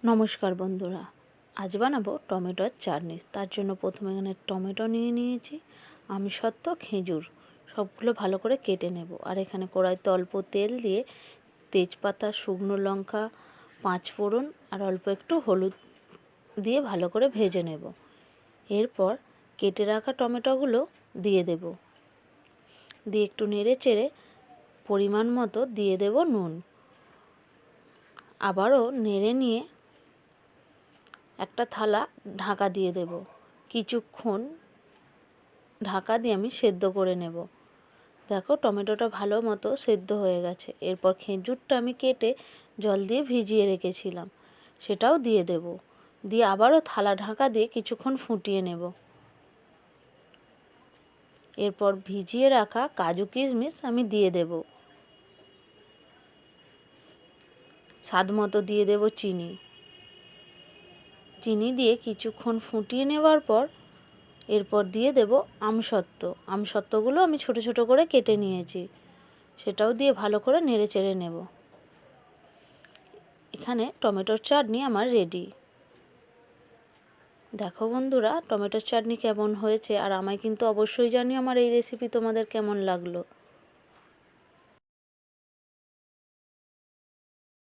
নমস্কার বন্ধুরা, আজ বানাবো টমেটোর চাটনি। তার জন্য প্রথমে এখানে টমেটো নিয়ে নিয়েছি, আমসত্ত্ব, খেজুর সবগুলো ভালো করে কেটে নেব। আর এখানে কড়াইতে অল্প তেল দিয়ে তেজপাতা, শুকনো লঙ্কা, পাঁচফোড়ন আর অল্প একটু হলুদ দিয়ে ভালো করে ভেজে নেব। এরপর কেটে রাখা টমেটোগুলো দিয়ে দেব, দিয়ে একটু নেড়ে চেড়ে পরিমাণ মতো দিয়ে দেব নুন। আবারও নেড়ে নিয়ে একটা থালা ঢাকা দিয়ে দেব। কিছুক্ষণ ঢাকা দিয়ে আমি সেদ্ধ করে নেব। দেখো টমেটোটা ভালো মতো সেদ্ধ হয়ে গেছে। এরপর খেজুরটা আমি কেটে জল দিয়ে ভিজিয়ে রেখেছিলাম, সেটাও দিয়ে দেব। দিয়ে আবারও থালা ঢাকা দিয়ে কিছুক্ষণ ফুটিয়ে নেব। এরপর ভিজিয়ে রাখা কাজু কিশমিশ আমি দিয়ে দেব। স্বাদ মতো দিয়ে দেব চিনি। চিনি দিয়ে কিছুক্ষণ ফুটিয়ে নেওয়ার পর এরপর দিয়ে দেব আমসত্ত্বগুলো আমি ছোট ছোট করে কেটে নিয়েছি, সেটাও দিয়ে ভালো করে নেড়ে চেড়ে নেব। এখানে টমেটোর চাটনি আমার রেডি। দেখো বন্ধুরা টমেটোর চাটনি কেমন হয়েছে, আর আমায় কিন্তু অবশ্যই জানিও আমার এই রেসিপি তোমাদের কেমন লাগলো।